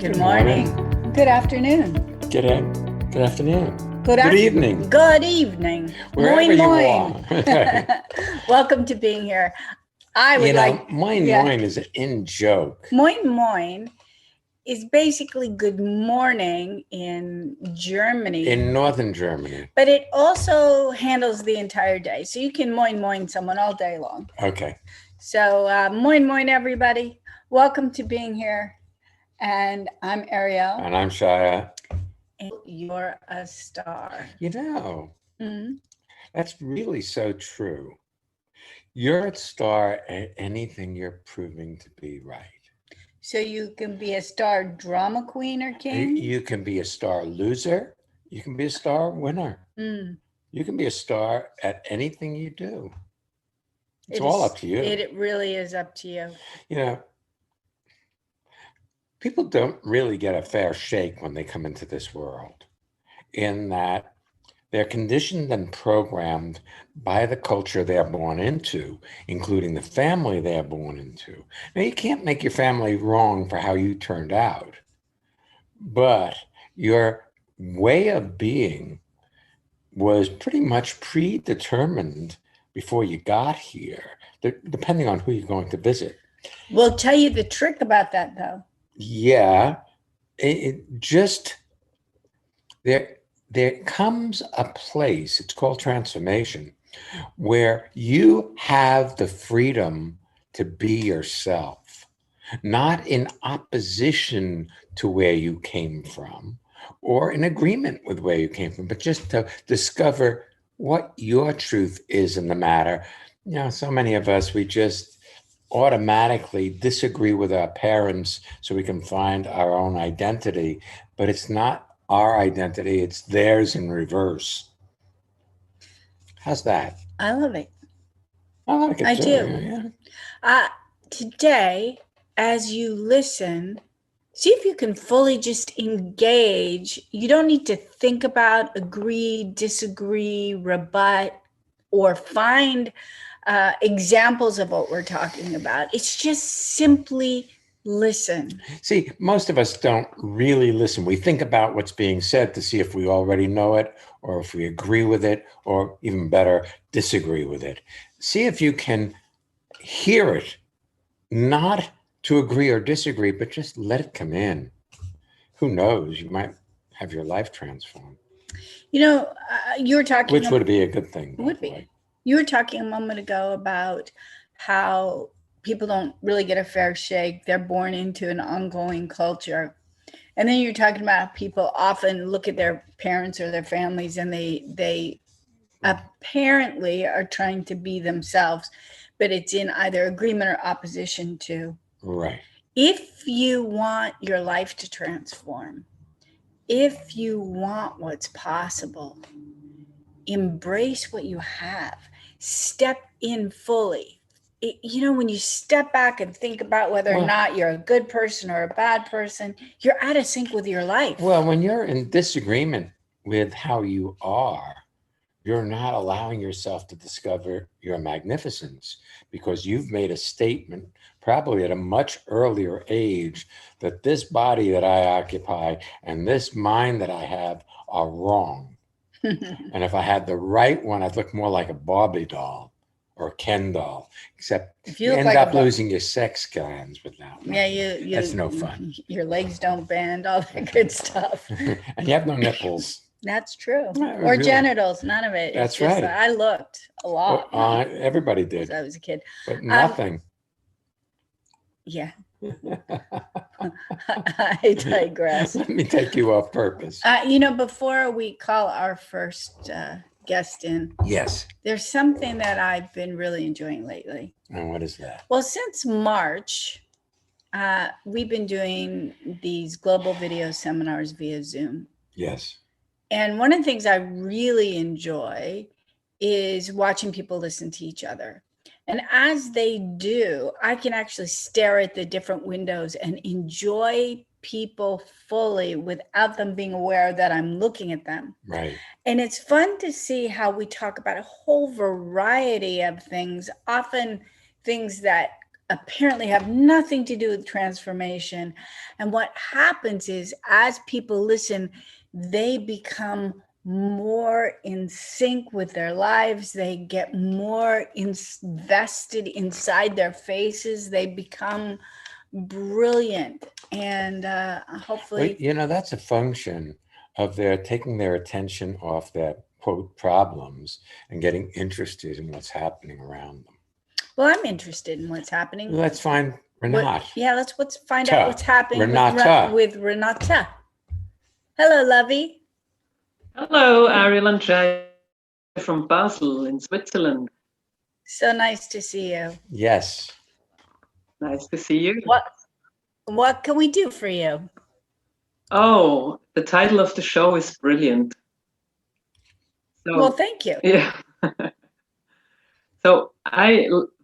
Good morning. Good afternoon. Good afternoon. Good evening. Good evening. Wherever Moin, you moin. are. Welcome to being here. I would moin moin is an in joke. Moin moin is basically good morning in Germany. In northern Germany. But it also handles the entire day. So you can moin moin someone all day long. Okay. So moin moin everybody. Welcome to being here. And I'm Ariel. And I'm Shia. And you're a star. That's really so true. You're a star at anything you're proving to be right. So you can be a star drama queen or king? You can be a star loser. You can be a star winner. You can be a star at anything you do. It's all up to you. It really is up to you. People don't really get a fair shake when they come into this world, in that they're conditioned and programmed by the culture they're born into, including the family they're born into. Now, you can't make your family wrong for how you turned out, but your way of being was pretty much predetermined before you got here, depending on who you're going to visit. We'll tell you the trick about that, though. Yeah, there comes a place, it's called transformation, where you have the freedom to be yourself, not in opposition to where you came from or in agreement with where you came from, but just to discover what your truth is in the matter. So many of us, we just automatically disagree with our parents so we can find our own identity, but it's not our identity, it's theirs in reverse. How's that? I love it. I like it too. Do. Yeah. Today, as you listen, see if you can fully just engage. You don't need to think about, agree, disagree, rebut, or find examples of what we're talking about. It's just simply listen. See, most of us don't really listen. We think about what's being said to see if we already know it, or if we agree with it, or even better, disagree with it. See if you can hear it, not to agree or disagree, but just let it come in. Who knows? You might have your life transformed. You were talking... Which would be a good thing. Would be. You were talking a moment ago about how people don't really get a fair shake. They're born into an ongoing culture. And then you're talking about how people often look at their parents or their families and they apparently are trying to be themselves, but it's in either agreement or opposition to. Right. If you want your life to transform, if you want what's possible, embrace what you have. Step in fully. When you step back and think about whether or not you're a good person or a bad person, you're out of sync with your life. Well, when you're in disagreement with how you are, you're not allowing yourself to discover your magnificence, because you've made a statement, probably at a much earlier age, that this body that I occupy and this mind that I have are wrong. And if I had the right one, I'd look more like a Barbie doll or a Ken doll, except if you end up losing your sex glands with that one. Yeah, that's no fun. Your legs don't bend, all that good stuff. And you have no nipples. That's true. Or really. Genitals, none of it. That's right. I looked a lot. Everybody did. As I was a kid. But nothing. Yeah. I digress. Let me take you off purpose. Before we call our first guest in. Yes. There's something that I've been really enjoying lately. And what is that? Well, since March, we've been doing these global video seminars via Zoom. Yes. And one of the things I really enjoy is watching people listen to each other. And as they do, I can actually stare at the different windows and enjoy people fully without them being aware that I'm looking at them. Right. And it's fun to see how we talk about a whole variety of things, often things that apparently have nothing to do with transformation. And what happens is, as people listen, they become more in sync with their lives. They get more invested inside their faces. They become brilliant. And hopefully, Well, that's a function of their taking their attention off their quote problems and getting interested in what's happening around them. well, I'm interested in what's happening. Let's find Renata. Let's find out what's happening with Renata. Hello, lovey. Hello, Ariel and Jay from Basel in Switzerland. So nice to see you. Yes. Nice to see you. What can we do for you? Oh, the title of the show is brilliant. So, well, thank you. Yeah. So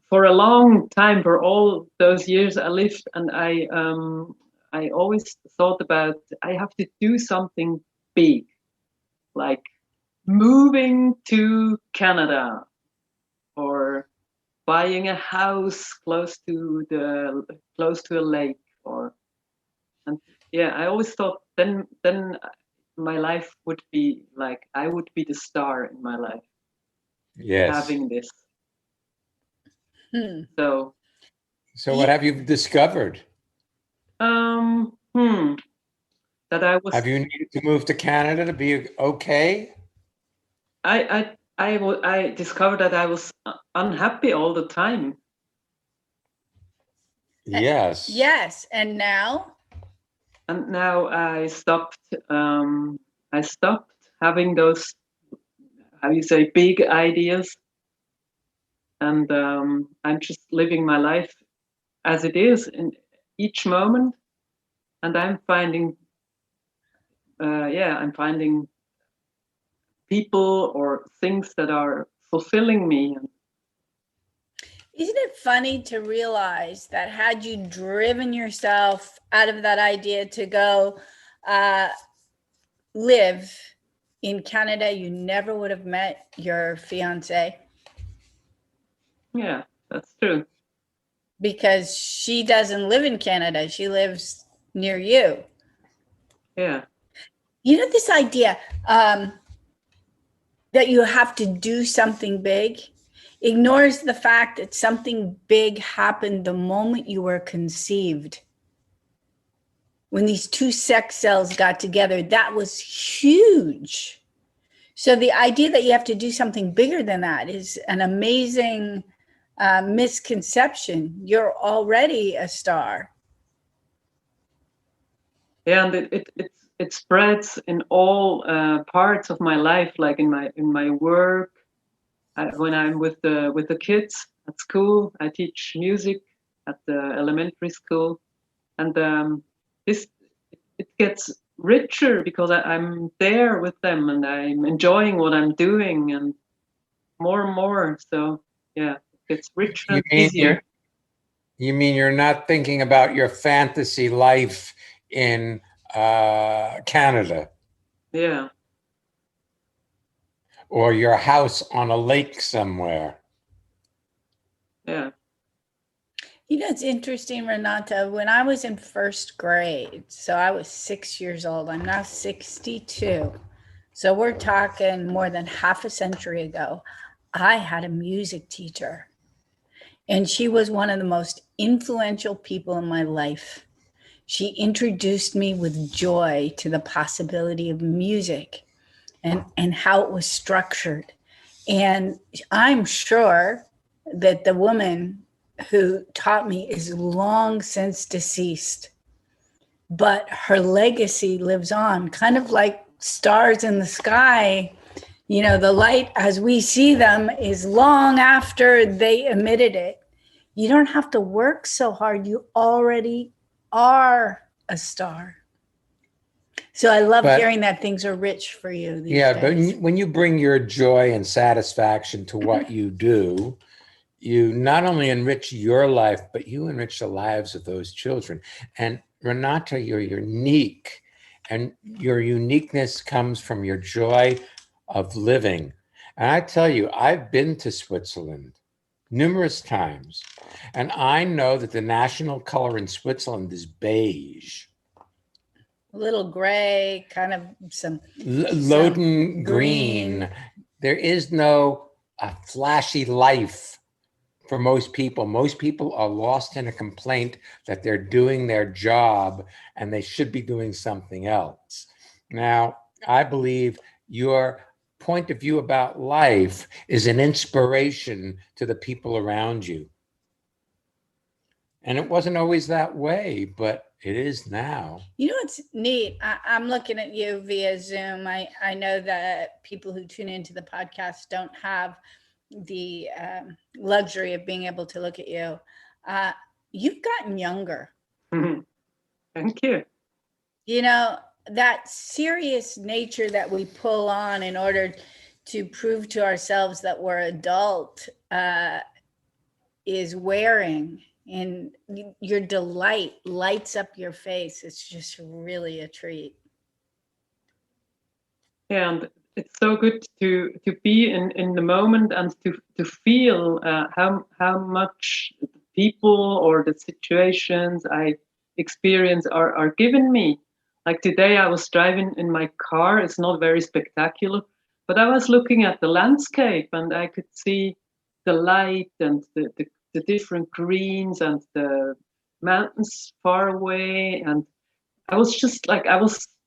for a long time, for all those years I lived, and I always thought about, I have to do something big, like moving to Canada or buying a house close to a lake, I always thought then my life would be like, I would be the star in my life. Yes. Having this. So what have you discovered? That I was. Have you needed to move to Canada to be okay? I discovered that I was unhappy all the time. Yes. Yes, and now? And now I stopped. I stopped having those, how you say, big ideas, and I'm just living my life as it is in each moment, and I'm finding. I'm finding people or things that are fulfilling me. Isn't it funny to realize that had you driven yourself out of that idea to go live in Canada, you never would have met your fiance? Yeah, that's true. Because she doesn't live in Canada. She lives near you. Yeah. This idea that you have to do something big ignores the fact that something big happened the moment you were conceived. When these two sex cells got together, that was huge. So the idea that you have to do something bigger than that is an amazing misconception. You're already a star. Yeah, and it spreads in all parts of my life, like in my work. When I'm with the kids at school, I teach music at the elementary school, and it gets richer because I'm there with them and I'm enjoying what I'm doing, and more. So yeah, it gets richer and easier. You mean you're not thinking about your fantasy life in Canada? Yeah. Or your house on a lake somewhere? Yeah. It's interesting, Renata, when I was in first grade, so I was 6 years old, I'm now 62. So we're talking more than half a century ago. I had a music teacher, and she was one of the most influential people in my life. She introduced me with joy to the possibility of music and how it was structured. And I'm sure that the woman who taught me is long since deceased, but her legacy lives on, kind of like stars in the sky. The light as we see them is long after they emitted it. You don't have to work so hard. You already are a star. So I love hearing that things are rich for you these days. But when you bring your joy and satisfaction to what you do, you not only enrich your life, but you enrich the lives of those children. And Renata, you're unique, and your uniqueness comes from your joy of living. And I tell you, I've been to Switzerland numerous times, And I know that the national color in Switzerland is beige. A little gray, kind of some Loden green. There is no flashy life for most people. Most people are lost in a complaint that they're doing their job and they should be doing something else. Now, I believe your point of view about life is an inspiration to the people around you. And it wasn't always that way, but it is now. You know what's neat? I'm looking at you via Zoom. I know that people who tune into the podcast don't have the luxury of being able to look at you. You've gotten younger. Thank you. You know, that serious nature that we pull on in order to prove to ourselves that we're adult is wearing, and your delight lights up your face. It's just really a treat. Yeah, and it's so good to be in the moment and to feel how much the people or the situations I experience are giving me. Like today, I was driving in my car. It's not very spectacular, but I was looking at the landscape and I could see the light and the different greens and the mountains far away. And I was just like,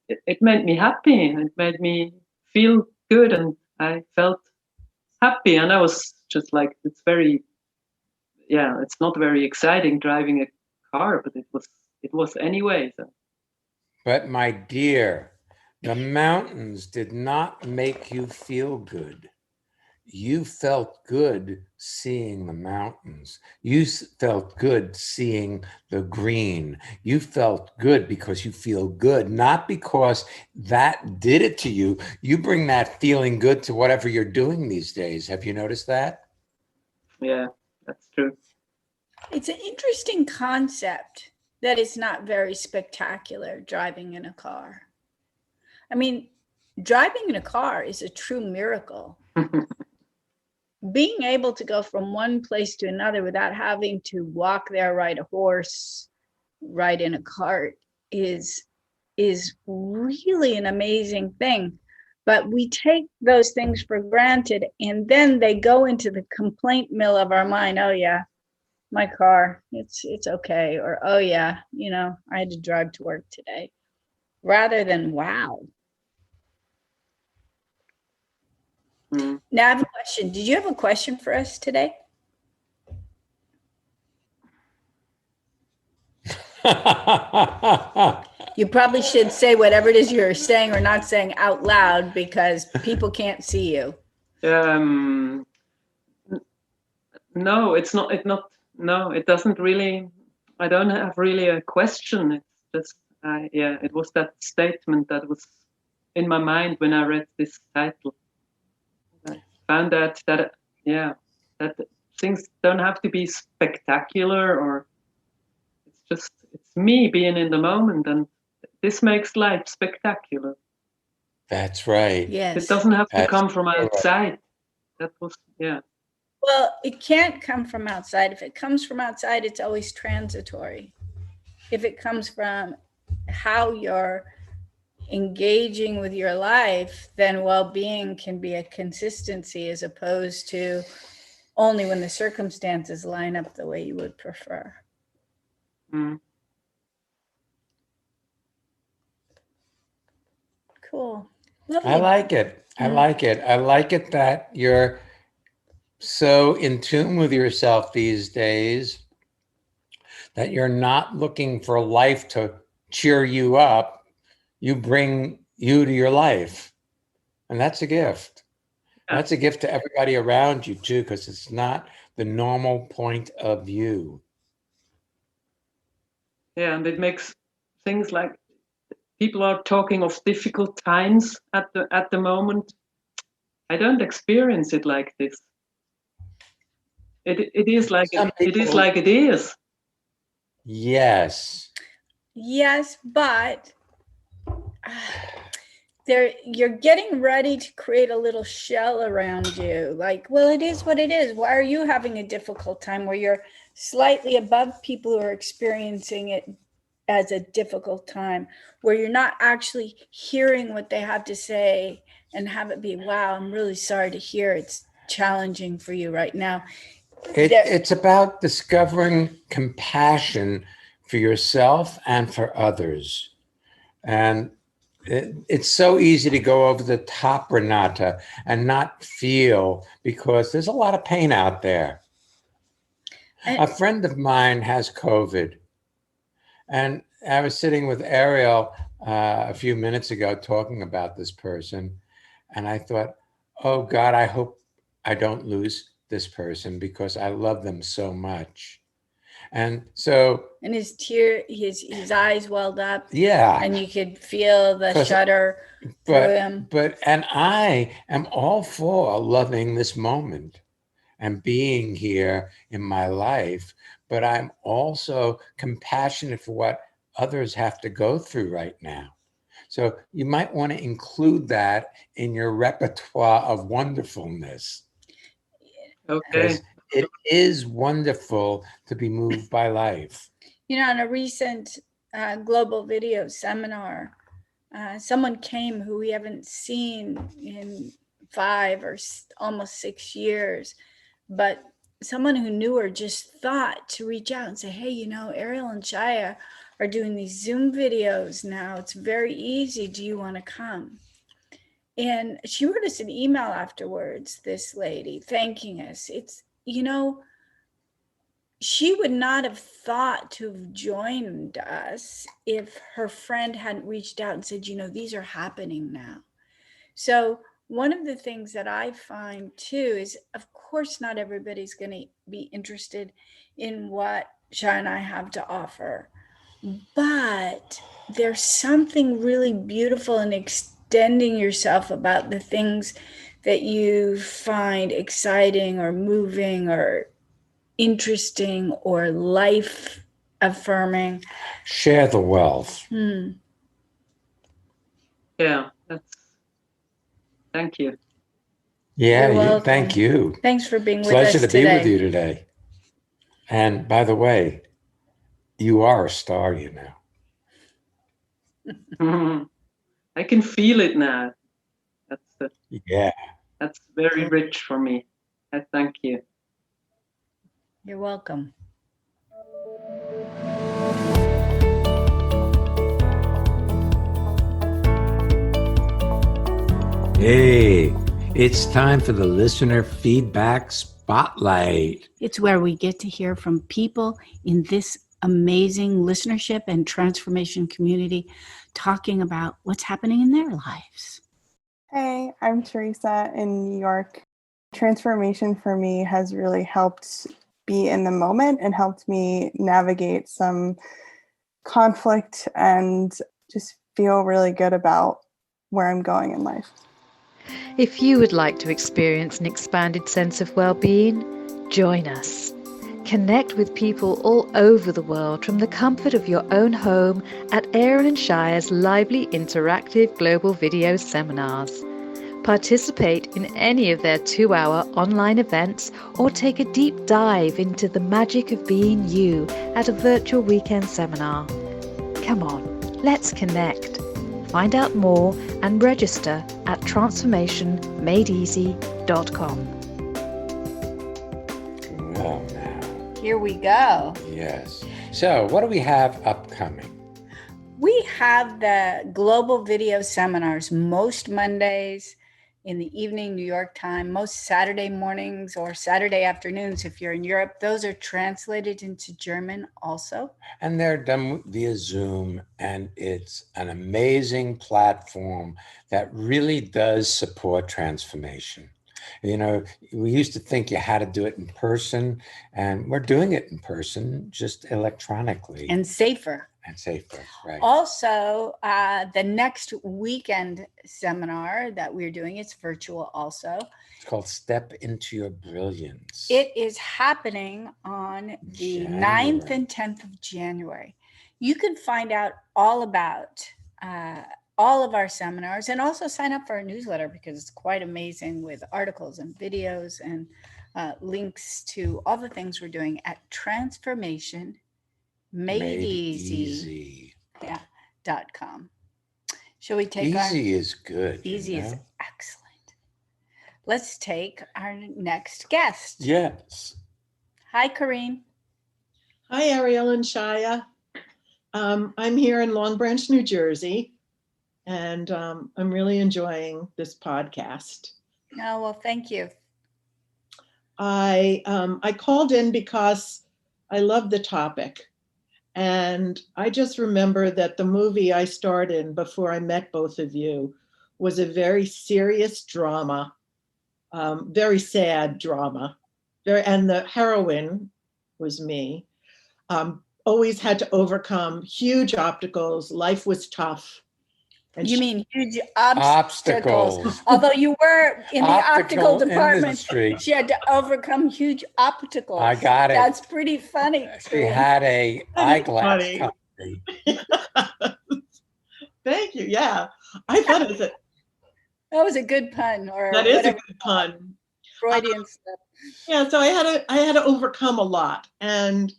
it made me happy. It made me feel good and I felt happy. And I was just like, it's not very exciting driving a car, but it was anyway. So. But my dear, the mountains did not make you feel good. You felt good seeing the mountains. You felt good seeing the green. You felt good because you feel good, not because that did it to you. You bring that feeling good to whatever you're doing these days. Have you noticed that? Yeah, that's true. It's an interesting concept that it's not very spectacular driving in a car. I mean, driving in a car is a true miracle. Being able to go from one place to another without having to walk there, ride a horse, ride in a cart is really an amazing thing. But we take those things for granted, and then they go into the complaint mill of our mind. Oh yeah, my car, it's okay. Or, oh yeah, I had to drive to work today. Rather than, wow. Now I have a question. Did you have a question for us today? You probably should say whatever it is you're saying or not saying out loud because people can't see you. No, it's not. No, it doesn't really. I don't have really a question. It's just, it was that statement that was in my mind when I read this title. I found that things don't have to be spectacular, or it's me being in the moment, and this makes life spectacular. That's right. Yes. It doesn't have to come from outside. That was, yeah. Well, it can't come from outside. If it comes from outside, it's always transitory. If it comes from how you're engaging with your life, then well-being can be a consistency as opposed to only when the circumstances line up the way you would prefer. Cool. Lovely. I like it. I like it. I like it that you're so in tune with yourself these days that you're not looking for life to cheer you up. You bring you to your life. And that's a gift. That's a gift to everybody around you too, because it's not the normal point of view. Yeah, and it makes things like people are talking of difficult times at the moment. I don't experience it like this. It is like it is. Yes. Yes, but you're getting ready to create a little shell around you. Like, well, it is what it is. Why are you having a difficult time where you're slightly above people who are experiencing it as a difficult time, where you're not actually hearing what they have to say and have it be, wow, I'm really sorry to hear it's challenging for you right now. It's about discovering compassion for yourself and for others. And it's so easy to go over the top, Renata, and not feel, because there's a lot of pain out there. A friend of mine has COVID, and I was sitting with Ariel a few minutes ago talking about this person, and I thought, oh God, I hope I don't lose this person because I love them so much. And so, and his eyes welled up. Yeah. And you could feel the shudder through him. And I am all for loving this moment and being here in my life, but I'm also compassionate for what others have to go through right now. So you might want to include that in your repertoire of wonderfulness. Okay. It is wonderful to be moved by life. You know, on a recent global video seminar, someone came who we haven't seen in 5 or almost 6 years, but someone who knew her just thought to reach out and say, hey, you know, Ariel and Shaya are doing these Zoom videos now. It's very easy. Do you want to come? And she wrote us an email afterwards, this lady, thanking us. It's, you know, she would not have thought to have joined us if her friend hadn't reached out and said, you know, these are happening now. So one of the things that I find too is, of course, not everybody's going to be interested in what Shai and I have to offer, but there's something really beautiful in extending yourself about the things that you find exciting or moving or interesting or life affirming. Share the wealth. Yeah, thank you. Yeah, thank you. Thanks for being with us today. Pleasure to be with you today. And by the way, you are a star, you know. I can feel it now. That's very rich for me. I thank you. You're welcome. Hey, it's time for the listener feedback spotlight. It's where we get to hear from people in this amazing listenership and transformation community talking about what's happening in their lives. Hey, I'm Teresa in New York. Transformation for me has really helped be in the moment and helped me navigate some conflict and just feel really good about where I'm going in life. If you would like to experience an expanded sense of well-being, join us. Connect with people all over the world from the comfort of your own home at Ariel & Shire's lively interactive global video seminars. Participate in any of their 2-hour online events or take a deep dive into the magic of being you at a virtual weekend seminar. Come on, let's connect. Find out more and register at transformationmadeeasy.com. Well, now. Here we go. Yes. So what do we have upcoming? We have the global video seminars most Mondays in the evening, New York time, most Saturday mornings or Saturday afternoons if you're in Europe. Those are translated into German also. And they're done via Zoom, and it's an amazing platform that really does support transformation. You know, we used to think you had to do it in person, and we're doing it in person, just electronically. And safer. Right. Also, the next weekend seminar that we're doing, it's virtual also. It's called Step Into Your Brilliance. It is happening on the 9th and 10th of January. You can find out all about all of our seminars and also sign up for our newsletter because it's quite amazing with articles and videos and links to all the things we're doing at Transformation Made Easy. Yeah, .com. Shall we take Easy is good. Easy is excellent. Let's take our next guest. Yes. Hi, Corrine. Hi, Ariel and Shaya. I'm here in Long Branch, New Jersey, and I'm really enjoying this podcast. Oh, well, thank you. I called in because I love the topic. And I just remember that the movie I starred in before I met both of you was a very serious drama, very sad drama. And the heroine was me. Always had to overcome huge obstacles. Life was tough. And you mean huge obstacles. Although you were in the optical department, industry. She had to overcome huge obstacles. I got it. That's pretty funny. She had a eyeglass company. Thank you. Yeah, I thought it was that was a good pun. That is a good pun. Freudian stuff. Yeah, so I had to overcome a lot, and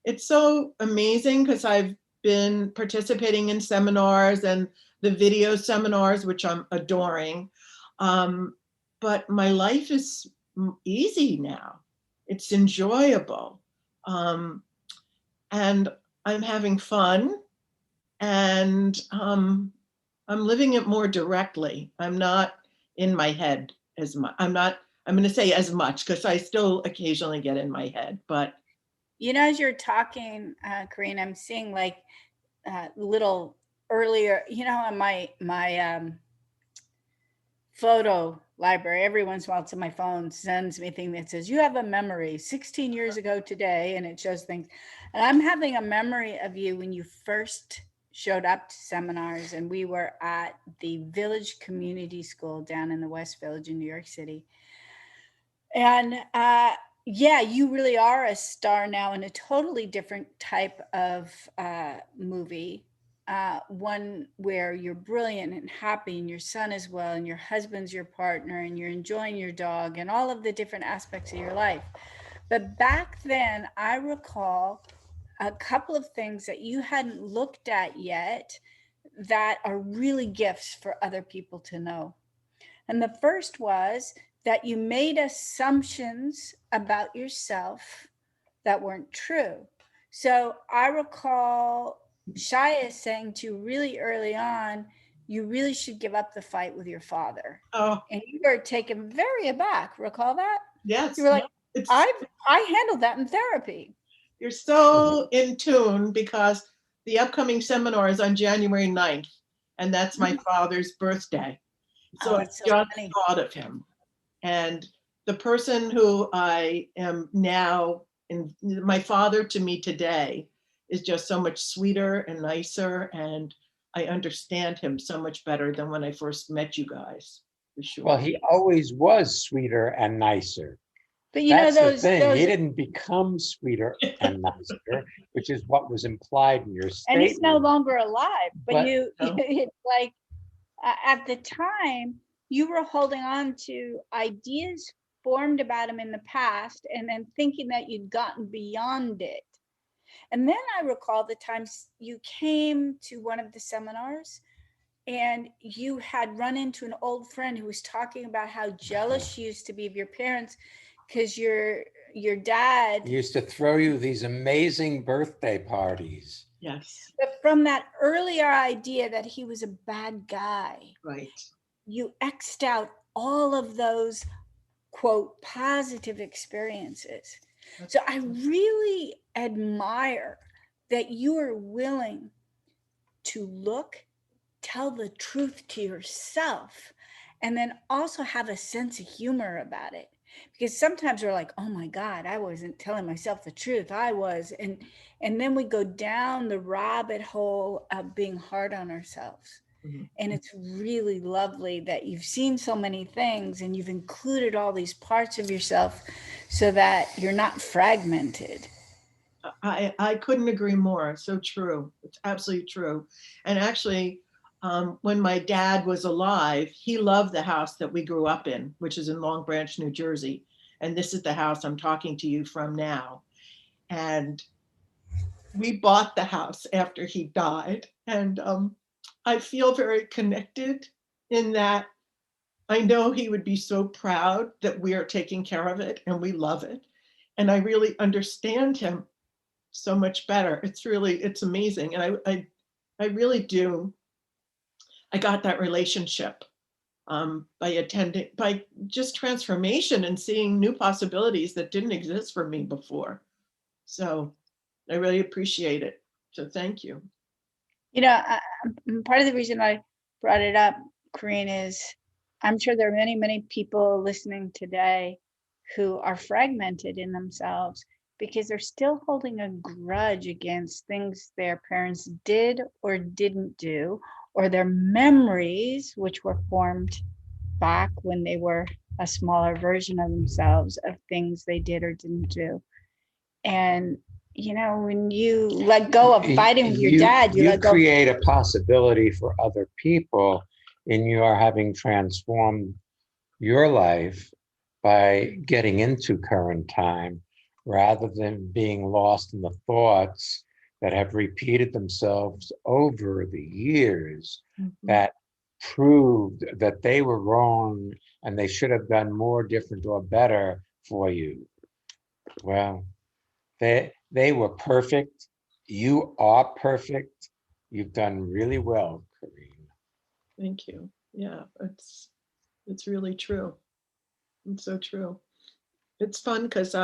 it's so amazing because I've been participating in seminars and the video seminars, which I'm adoring. But my life is easy now. It's enjoyable. And I'm having fun, and I'm living it more directly. I'm not in my head as much. I'm going to say as much because I still occasionally get in my head, but. You know, as you're talking, Corrine, I'm seeing like little earlier, you know, on my photo library, every once in a while to my phone sends me a thing that says, you have a memory 16 years ago today, and it shows things. And I'm having a memory of you when you first showed up to seminars, and we were at the Village Community School down in the West Village in New York City. And yeah, you really are a star now in a totally different type of movie. One where you're brilliant and happy, and your son is well, and your husband's your partner, and you're enjoying your dog, and all of the different aspects of your life. But back then, I recall a couple of things that you hadn't looked at yet that are really gifts for other people to know. And the first was that you made assumptions about yourself that weren't true. So I recall Shaya saying to you really early on, you really should give up the fight with your father. Oh. And you were taken very aback. Recall that? Yes. You were like, I handled that in therapy. You're so in tune because the upcoming seminar is on January 9th, and that's my father's birthday. So I just thought of him. And the person who I am now, and my father to me today, is just so much sweeter and nicer, and I understand him so much better than when I first met you guys, for sure. Well, he always was sweeter and nicer. But you That's know those the thing. those he didn't become sweeter and nicer, which is what was implied in your statement. And he's no longer alive. But no. It's like at the time you were holding on to ideas formed about him in the past, and then thinking that you'd gotten beyond it. And then I recall the times you came to one of the seminars and you had run into an old friend who was talking about how jealous you used to be of your parents because your dad used to throw you these amazing birthday parties. Yes. But from that earlier idea that he was a bad guy, right, you X'd out all of those, quote, positive experiences. So I really admire that you are willing to tell the truth to yourself, and then also have a sense of humor about it. Because sometimes we're like, oh my God, I wasn't telling myself the truth. I was. And then we go down the rabbit hole of being hard on ourselves. Mm-hmm. And it's really lovely that you've seen so many things and you've included all these parts of yourself so that you're not fragmented. I couldn't agree more. So true. It's absolutely true. And actually, when my dad was alive, he loved the house that we grew up in, which is in Long Branch, New Jersey. and this is the house I'm talking to you from now. And we bought the house after he died. And I feel very connected in that I know he would be so proud that we are taking care of it and we love it. And I really understand him so much better. It's amazing. And I really do. I got that relationship by just transformation and seeing new possibilities that didn't exist for me before. So I really appreciate it. So thank you. Part of the reason I brought it up, Corinne, is I'm sure there are many, many people listening today who are fragmented in themselves because they're still holding a grudge against things their parents did or didn't do, or their memories, which were formed back when they were a smaller version of themselves, of things they did or didn't do. And when you let go of fighting with your dad, you let go. Create a possibility for other people in your having transformed your life by getting into current time, rather than being lost in the thoughts that have repeated themselves over the years that proved that they were wrong and they should have done more, different, or better for you. Well, they were perfect. You are perfect. You've done really well, Corinne. Thank you. Yeah, it's really true. It's so true. It's fun because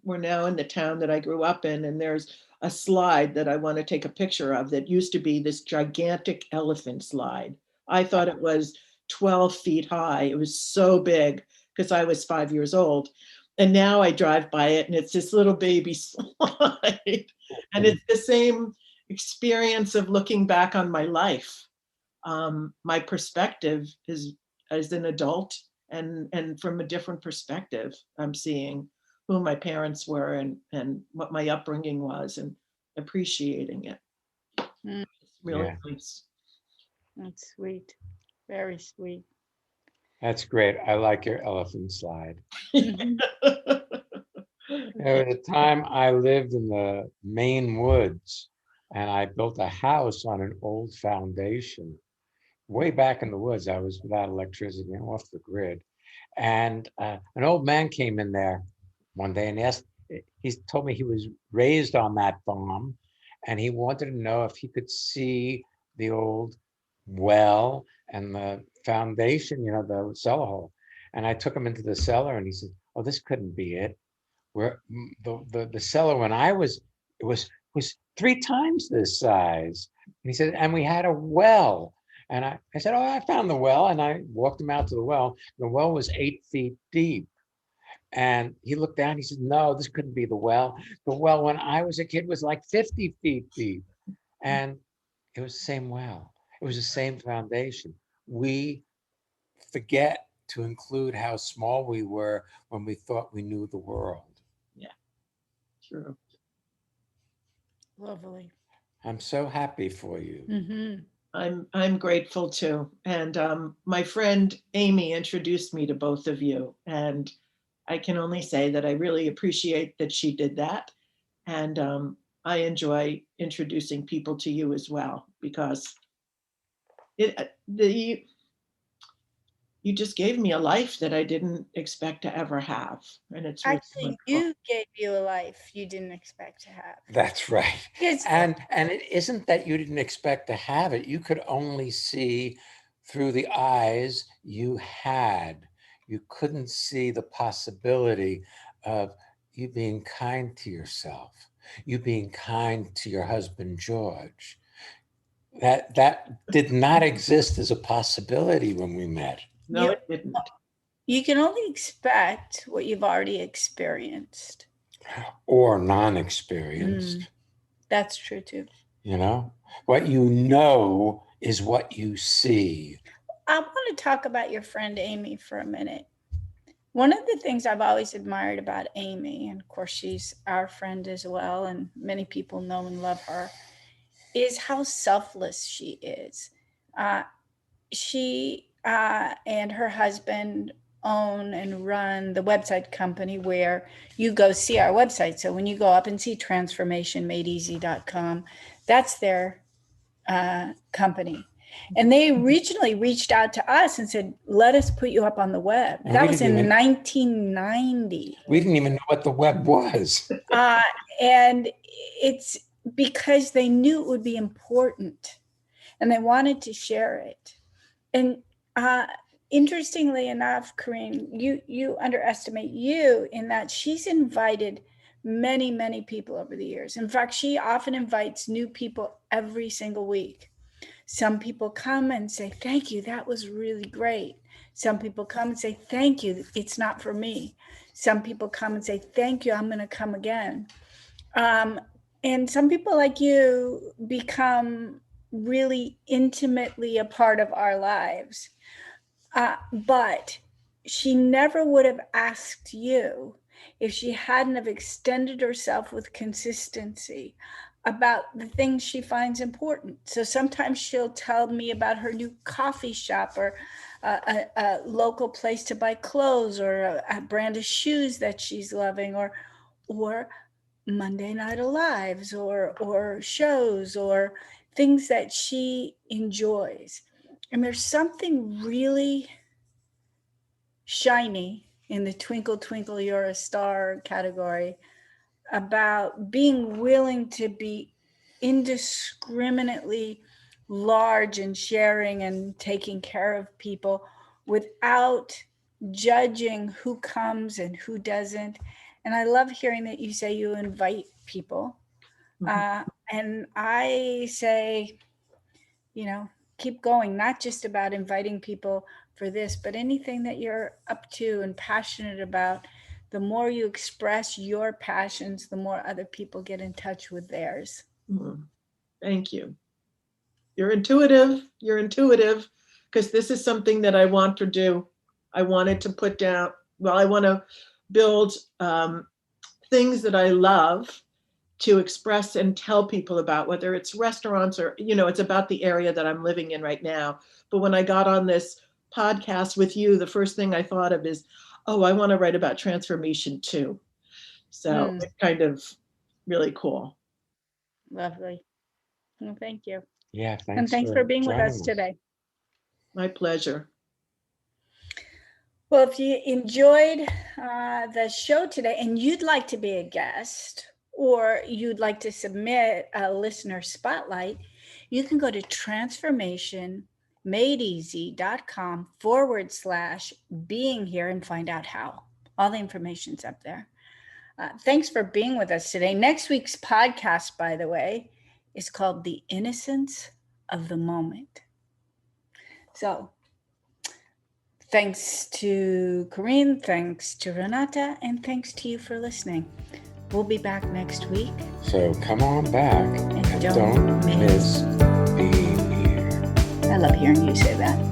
we're now in the town that I grew up in, and there's a slide that I want to take a picture of that used to be this gigantic elephant slide. I thought it was 12 feet high. It was so big because I was 5 years old. And now I drive by it and it's this little baby slide. And it's the same experience of looking back on my life. My perspective is as an adult and from a different perspective, I'm seeing who my parents were and what my upbringing was and appreciating it. It's really nice. That's sweet. Very sweet. That's great. I like your elephant slide. There was a time I lived in the Maine woods and I built a house on an old foundation. Way back in the woods, I was without electricity and off the grid. And an old man came in there one day and he told me he was raised on that farm and he wanted to know if he could see the old well and the foundation, the cellar hole. And I took him into the cellar and he said, "Oh, this couldn't be it. Where the cellar when I was, it was 3 times this size." And he said, "And we had a well." And I said, "Oh, I found the well." And I walked him out to the well. The well was 8 feet deep. And he looked down, he said, "No, this couldn't be the well. The well when I was a kid was like 50 feet deep." And it was the same well. It was the same foundation. We forget to include how small we were when we thought we knew the world. Yeah, true. Lovely. I'm so happy for you. Mm-hmm. I'm grateful too. And my friend Amy introduced me to both of you. And I can only say that I really appreciate that she did that. And I enjoy introducing people to you as well, because you just gave me a life that I didn't expect to ever have. And it's really Actually, wonderful. you gave you a life you didn't expect to have. That's right. Yes. And it isn't that you didn't expect to have it. You could only see through the eyes you had. You couldn't see the possibility of you being kind to yourself, you being kind to your husband, George. That did not exist as a possibility when we met. No, it didn't. You can only expect what you've already experienced. Or non-experienced. That's true too. What you know is what you see. I want to talk about your friend Amy for a minute. One of the things I've always admired about Amy, and of course she's our friend as well, and many people know and love her, is how selfless she is. She and her husband own and run the website company where you go see our website. So when you go up and see transformationmadeeasy.com, that's their company. And they originally reached out to us and said, let us put you up on the web. And that we was didn't in even- 1990. We didn't even know what the web was. And it's because they knew it would be important and they wanted to share it. And interestingly enough, Corinne, you underestimate you in that she's invited many, many people over the years. In fact, she often invites new people every single week. Some people come and say, thank you, that was really great. Some people come and say, thank you, it's not for me. Some people come and say, thank you, I'm going to come again. And some people like you become really intimately a part of our lives. But she never would have asked you if she hadn't have extended herself with consistency about the things she finds important. So sometimes she'll tell me about her new coffee shop or a local place to buy clothes or a brand of shoes that she's loving or Monday Night Alives or shows or things that she enjoys. And there's something really shiny in the Twinkle, Twinkle, You're a Star category about being willing to be indiscriminately large and sharing and taking care of people without judging who comes and who doesn't. And I love hearing that you say you invite people. And I say, keep going, not just about inviting people for this, but anything that you're up to and passionate about. The more you express your passions, the more other people get in touch with theirs. Thank you. You're intuitive, because this is something that I want to do. I wanted to put down, I want to build things that I love to express and tell people about, whether it's restaurants or, it's about the area that I'm living in right now. But when I got on this podcast with you, the first thing I thought of is, I want to write about transformation too. So it's kind of really cool. Lovely. Well, thank you. Yeah, thanks. And thanks for being with us today. My pleasure. Well, if you enjoyed the show today and you'd like to be a guest or you'd like to submit a listener spotlight, you can go to transformationmadeeasy.com/being here and find out how. All the information's up there. Thanks for being with us today. Next week's podcast, by the way, is called The Innocence of the Moment. So thanks to Corinne, thanks to Renata, and thanks to you for listening. We'll be back next week. So come on back and don't miss being here. I love hearing you say that.